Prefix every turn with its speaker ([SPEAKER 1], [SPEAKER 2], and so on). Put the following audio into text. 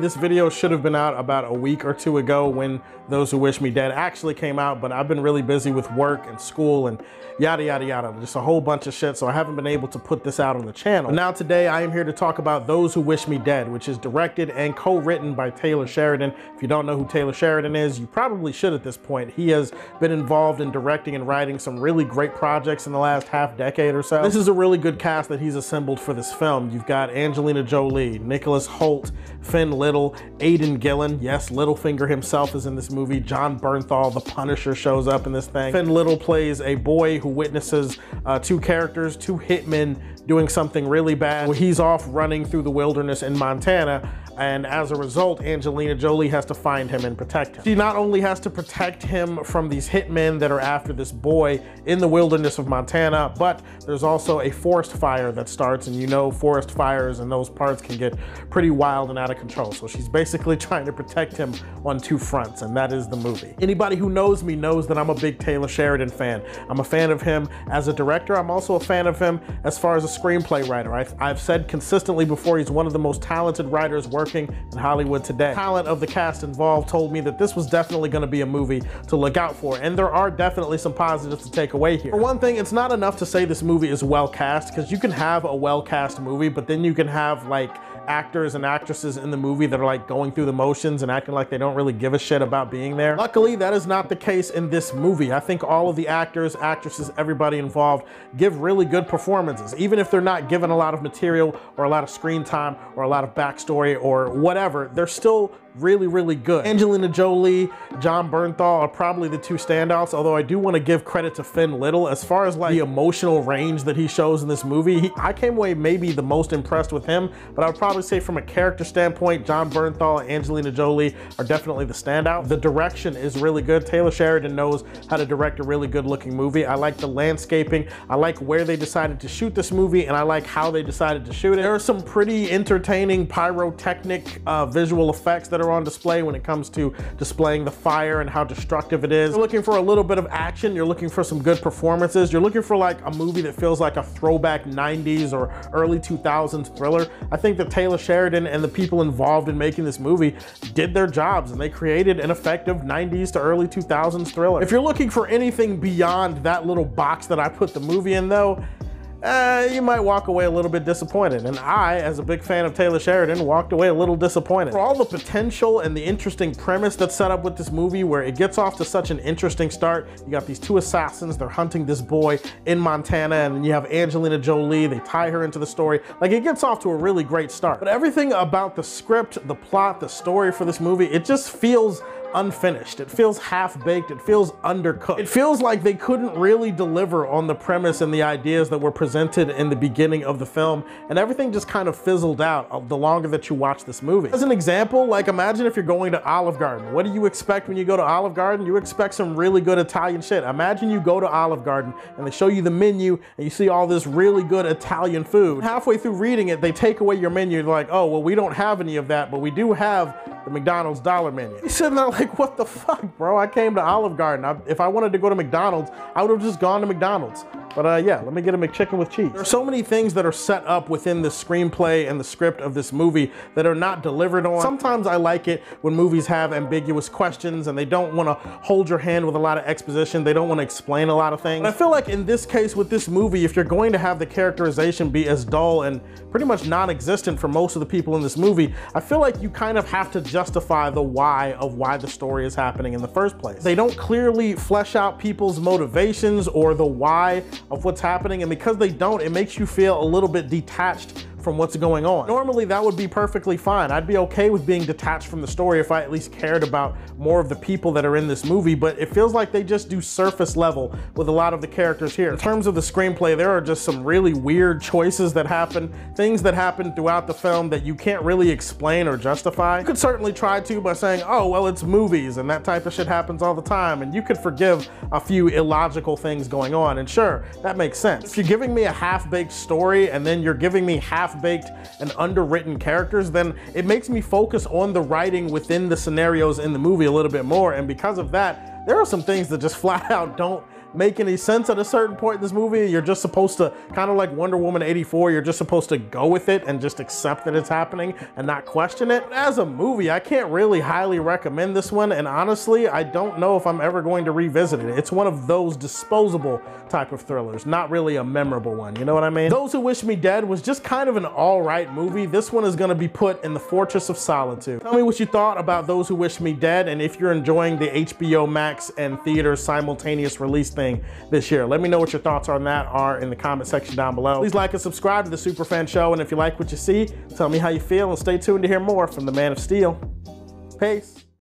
[SPEAKER 1] this video should have been out about a week or two ago when Those Who Wish Me Dead actually came out, but I've been really busy with work and school and yada, yada, yada. Just a whole bunch of shit, so I haven't been able to put this out on the channel. But now today, I am here to talk about Those Who Wish Me Dead, which is directed and co-written by Taylor Sheridan. If you don't know who Taylor Sheridan is, you probably should at this point. He has been involved in directing and writing some really great projects in the last half decade or so. This is a really good cast that he's assembled for this film. You've got Angelina Jolie, Nicholas Hoult, Finn Little, Aidan Gillen. Yes, Littlefinger himself is in this movie. Jon Bernthal, the Punisher, shows up in this thing. Finn Little plays a boy who witnesses two hitmen doing something really bad. He's off running through the wilderness in Montana, and as a result, Angelina Jolie has to find him and protect him. She not only has to protect him from these hitmen that are after this boy in the wilderness of Montana, but there's also a forest fire that starts, and you know forest fires in those parts can get pretty wild and out of control. So she's basically trying to protect him on two fronts, and that is the movie. Anybody who knows me knows that I'm a big Taylor Sheridan fan. I'm a fan of him as a director. I'm also a fan of him as far as a screenplay writer. I've said consistently before, he's one of the most talented writers working in Hollywood today. The talent of the cast involved told me that this was definitely going to be a movie to look out for, and there are definitely some positives to take away here. For one thing, it's not enough to say this movie is well cast, because you can have a well cast movie, but then you can have like actors and actresses in the movie that are like going through the motions and acting like they don't really give a shit about being there. Luckily, that is not the case in this movie. I think all of the actors, actresses, everybody involved give really good performances, even if they're not given a lot of material or a lot of screen time or a lot of backstory or whatever. They're still really, really good. Angelina Jolie, Jon Bernthal are probably the two standouts, although I do want to give credit to Finn Little. As far as like the emotional range that he shows in this movie, I came away maybe the most impressed with him, but I would probably say from a character standpoint, Jon Bernthal and Angelina Jolie are definitely the standout. The direction is really good. Taylor Sheridan knows how to direct a really good looking movie. I like the landscaping. I like where they decided to shoot this movie, and I like how they decided to shoot it. There are some pretty entertaining pyrotechnic visual effects that are on display when it comes to displaying the fire and how destructive it is. You're looking for a little bit of action, you're looking for some good performances, you're looking for like a movie that feels like a throwback 90s or early 2000s thriller. I think that Taylor Sheridan and the people involved in making this movie did their jobs, and they created an effective 90s to early 2000s thriller. If you're looking for anything beyond that little box that I put the movie in though, you might walk away a little bit disappointed. And I, as a big fan of Taylor Sheridan, walked away a little disappointed. For all the potential and the interesting premise that's set up with this movie, where it gets off to such an interesting start, you got these two assassins, they're hunting this boy in Montana, and then you have Angelina Jolie, they tie her into the story. Like, it gets off to a really great start. But everything about the script, the plot, the story for this movie, it just feels unfinished. It feels half-baked. It feels undercooked. It feels like they couldn't really deliver on the premise and the ideas that were presented in the beginning of the film, and everything just kind of fizzled out the longer that you watch this movie. As an example, like imagine if you're going to Olive Garden. What do you expect when you go to Olive Garden? You expect some really good Italian shit. Imagine you go to Olive Garden and they show you the menu and you see all this really good Italian food. Halfway through reading it, they take away your menu. They're like, oh, well, we don't have any of that, but we do have the McDonald's dollar menu. You're sitting there like, what the fuck, bro? I came to Olive Garden. If I wanted to go to McDonald's, I would have just gone to McDonald's. But yeah, let me get a McChicken with cheese. There are so many things that are set up within the screenplay and the script of this movie that are not delivered on. Sometimes I like it when movies have ambiguous questions and they don't want to hold your hand with a lot of exposition. They don't want to explain a lot of things. But I feel like in this case with this movie, if you're going to have the characterization be as dull and pretty much non-existent for most of the people in this movie, I feel like you kind of have to justify the why of why the story is happening in the first place. They don't clearly flesh out people's motivations or the why of what's happening, and because they don't, it makes you feel a little bit detached from what's going on. Normally that would be perfectly fine. I'd be okay with being detached from the story if I at least cared about more of the people that are in this movie, but it feels like they just do surface level with a lot of the characters here. In terms of the screenplay, there are just some really weird choices that happen, things that happen throughout the film that you can't really explain or justify. You could certainly try to by saying, oh, well, it's movies and that type of shit happens all the time, and you could forgive a few illogical things going on, and sure, that makes sense. If you're giving me a half-baked story and then you're giving me half-baked and underwritten characters, then it makes me focus on the writing within the scenarios in the movie a little bit more, and because of that, there are some things that just flat out don't make any sense at a certain point in this movie. You're just supposed to, kind of like Wonder Woman 84, you're just supposed to go with it and just accept that it's happening and not question it. But as a movie, I can't really highly recommend this one, and honestly, I don't know if I'm ever going to revisit it. It's one of those disposable type of thrillers, not really a memorable one, you know what I mean? Those Who Wish Me Dead was just kind of an all right movie. This one is gonna be put in the Fortress of Solitude. Tell me what you thought about Those Who Wish Me Dead, and if you're enjoying the HBO Max and theater simultaneous release thing this year. Let me know what your thoughts on that are in the comment section down below. Please like and subscribe to the Superfan Show, and if you like what you see, tell me how you feel, and stay tuned to hear more from the Man of Steel. Peace.